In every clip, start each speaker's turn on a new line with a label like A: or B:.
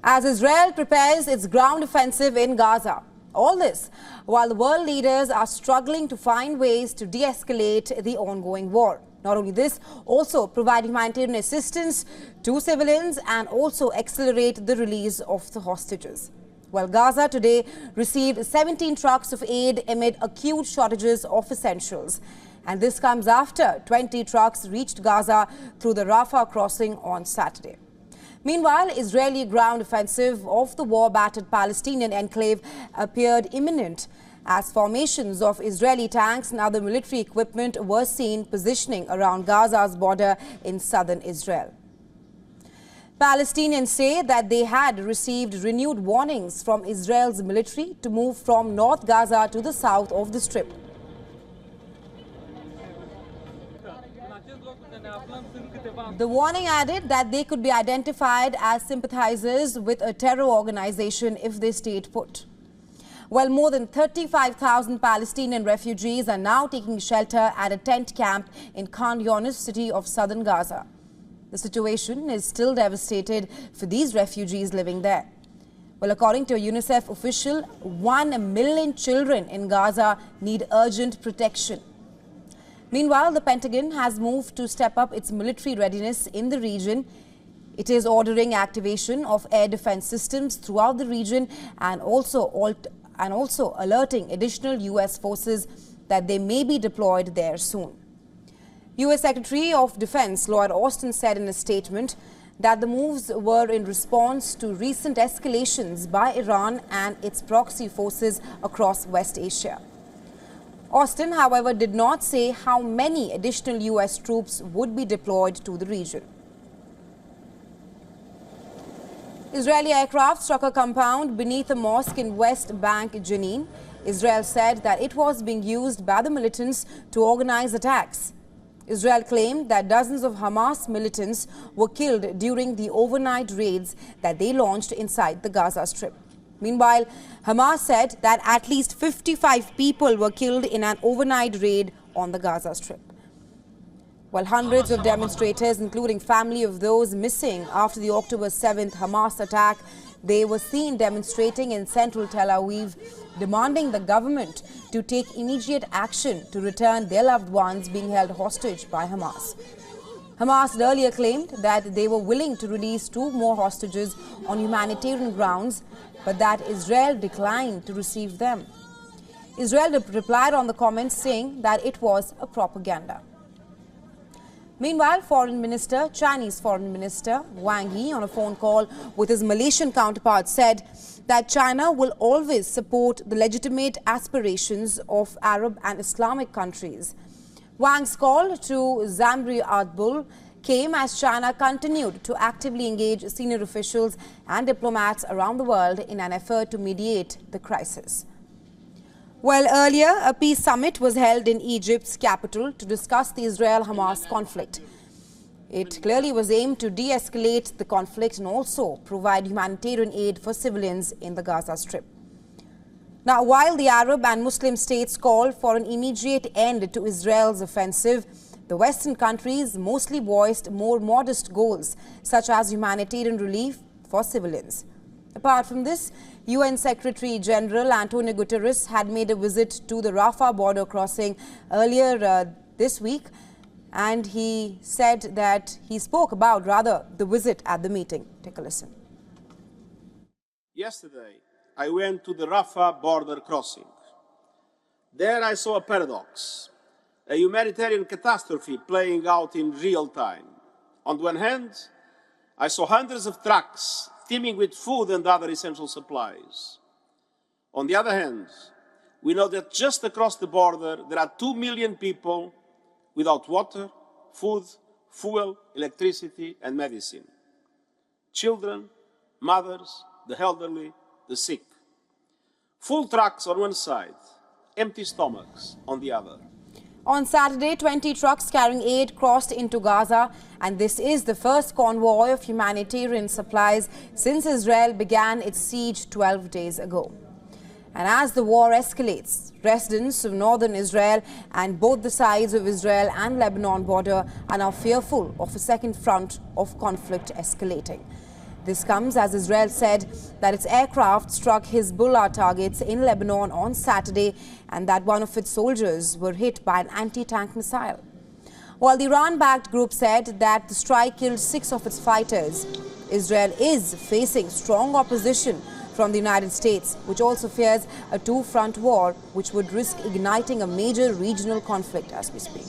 A: as Israel prepares its ground offensive in Gaza. All this while the world leaders are struggling to find ways to de-escalate the ongoing war. Not only this, also provide humanitarian assistance to civilians and also accelerate the release of the hostages. Well, Gaza today received 17 trucks of aid amid acute shortages of essentials. And this comes after 20 trucks reached Gaza through the Rafah crossing on Saturday. Meanwhile, Israeli ground offensive of the war-battered Palestinian enclave appeared imminent as formations of Israeli tanks and other military equipment were seen positioning around Gaza's border in southern Israel. Palestinians say that they had received renewed warnings from Israel's military to move from North Gaza to the south of the Strip. The warning added that they could be identified as sympathizers with a terror organization if they stayed put. Well, more than 35,000 Palestinian refugees are now taking shelter at a tent camp in Khan Younis city of southern Gaza. The situation is still devastated for these refugees living there. Well, according to a UNICEF official, 1 million children in Gaza need urgent protection. Meanwhile, the Pentagon has moved to step up its military readiness in the region. It is ordering activation of air defense systems throughout the region and also alerting additional U.S. forces that they may be deployed there soon. U.S. Secretary of Defense Lloyd Austin said in a statement that the moves were in response to recent escalations by Iran and its proxy forces across West Asia. Austin, however, did not say how many additional U.S. troops would be deployed to the region. Israeli aircraft struck a compound beneath a mosque in West Bank, Jenin. Israel said that it was being used by the militants to organize attacks. Israel claimed that dozens of Hamas militants were killed during the overnight raids that they launched inside the Gaza Strip. Meanwhile, Hamas said that at least 55 people were killed in an overnight raid on the Gaza Strip. While hundreds of demonstrators, including family of those missing after the October 7th Hamas attack, they were seen demonstrating in central Tel Aviv, demanding the government to take immediate action to return their loved ones being held hostage by Hamas. Hamas had earlier claimed that they were willing to release 2 more hostages on humanitarian grounds, but that Israel declined to receive them. Israel replied on the comments saying that it was a propaganda. Meanwhile, Chinese Foreign Minister Wang Yi, on a phone call with his Malaysian counterpart, said that China will always support the legitimate aspirations of Arab and Islamic countries. Wang's call to Zamri Adbul came as China continued to actively engage senior officials and diplomats around the world in an effort to mediate the crisis. Well, earlier, a peace summit was held in Egypt's capital to discuss the Israel-Hamas conflict. It clearly was aimed to de-escalate the conflict and also provide humanitarian aid for civilians in the Gaza Strip. Now, while the Arab and Muslim states called for an immediate end to Israel's offensive, the Western countries mostly voiced more modest goals, such as humanitarian relief for civilians. Apart from this, UN Secretary General Antonio Guterres had made a visit to the Rafah border crossing earlier this week, and he said that he spoke about, the visit at the meeting. Take a listen.
B: Yesterday, I went to the Rafah border crossing. There I saw a paradox, a humanitarian catastrophe playing out in real time. On the one hand, I saw hundreds of trucks teeming with food and other essential supplies. On the other hand, we know that just across the border there are 2 million people without water, food, fuel, electricity and medicine. Children, mothers, the elderly, the sick. Full trucks on one side, empty stomachs on the other.
A: On Saturday, 20 trucks carrying aid crossed into Gaza, and this is the first convoy of humanitarian supplies since Israel began its siege 12 days ago. And as the war escalates, residents of northern Israel and both the sides of Israel and Lebanon border are now fearful of a second front of conflict escalating. This comes as Israel said that its aircraft struck Hezbollah targets in Lebanon on Saturday and that one of its soldiers were hit by an anti-tank missile. While the Iran-backed group said that the strike killed 6 of its fighters, Israel is facing strong opposition from the United States, which also fears a two-front war which would risk igniting a major regional conflict as we speak.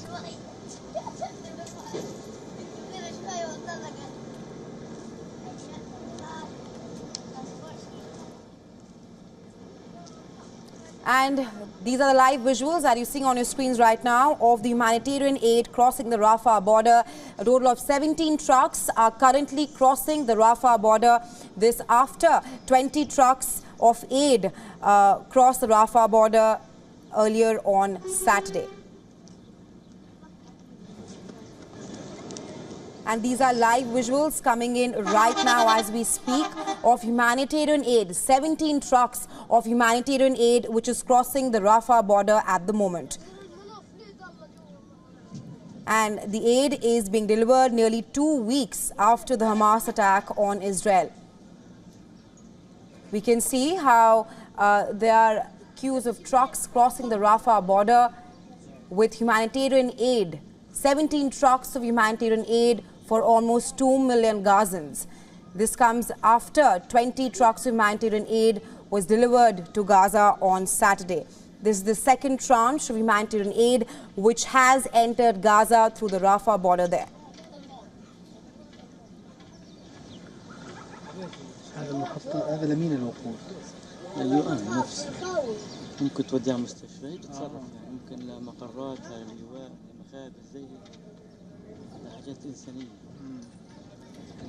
A: And these are the live visuals that you're seeing on your screens right now of the humanitarian aid crossing the Rafah border. A total of 17 trucks are currently crossing the Rafah border. This after 20 trucks of aid crossed the Rafah border earlier on Saturday. And these are live visuals coming in right now as we speak of humanitarian aid. 17 trucks of humanitarian aid which is crossing the Rafah border at the moment. And the aid is being delivered nearly 2 weeks after the Hamas attack on Israel. We can see how there are queues of trucks crossing the Rafah border with humanitarian aid. 17 trucks of humanitarian aid for almost 2 million Gazans. This comes after 20 trucks of humanitarian aid was delivered to Gaza on Saturday. This is the second tranche of humanitarian aid which has entered Gaza through the Rafah border there.
C: هذا لمين الوقود؟ لليوان نفسه. ممكن توديها مستشفى هي تتصرف يعني ممكن لمقرات للواء لمخابز زي حاجات إنسانية.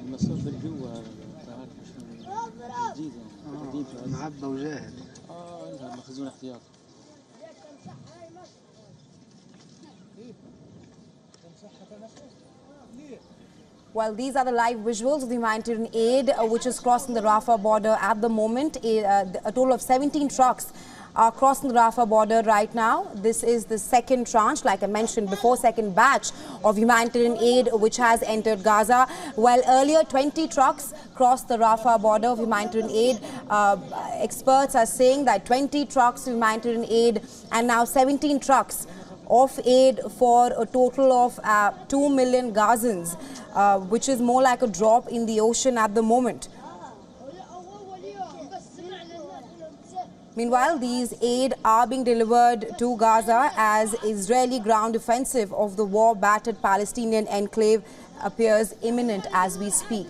C: المصروف الجوا تعرف مش جديد يعني. معبى وجاهز. عندها مخزون احتياطي.
A: Well, these are the live visuals of the humanitarian aid which is crossing the Rafah border at the moment. A total of 17 trucks are crossing the Rafah border right now. This is the second tranche, like I mentioned before, second batch of humanitarian aid which has entered Gaza. While earlier 20 trucks crossed the Rafah border of humanitarian aid, experts are saying that 20 trucks of humanitarian aid and now 17 trucks of aid for a total of 2 million Gazans, which is more like a drop in the ocean at the moment. Meanwhile, these aid are being delivered to Gaza as Israeli ground offensive of the war-battered Palestinian enclave appears imminent as we speak.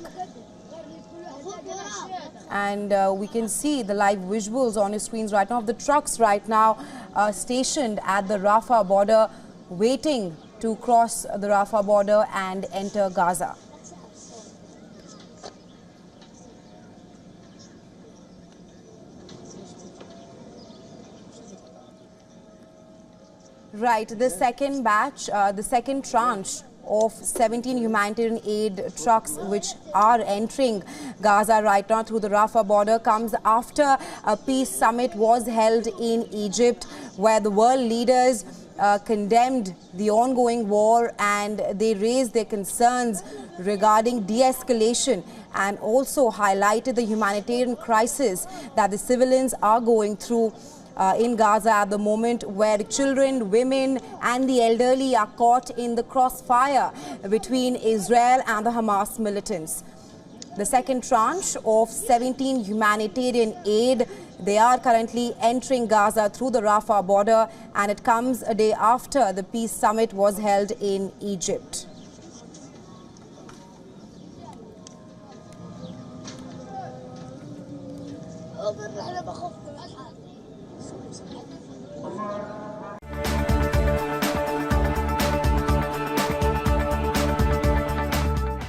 A: And we can see the live visuals on your screens right now of the trucks right now stationed at the Rafah border, waiting to cross the Rafah border and enter Gaza. Right, the second batch, the second tranche of 17 humanitarian aid trucks which are entering Gaza right now through the Rafah border comes after a peace summit was held in Egypt where the world leaders condemned the ongoing war and they raised their concerns regarding de-escalation and also highlighted the humanitarian crisis that the civilians are going through in Gaza at the moment, where children, women and the elderly are caught in the crossfire between Israel and the Hamas militants. The second tranche of 17 humanitarian aid, they are currently entering Gaza through the Rafah border, and it comes a day after the peace summit was held in Egypt.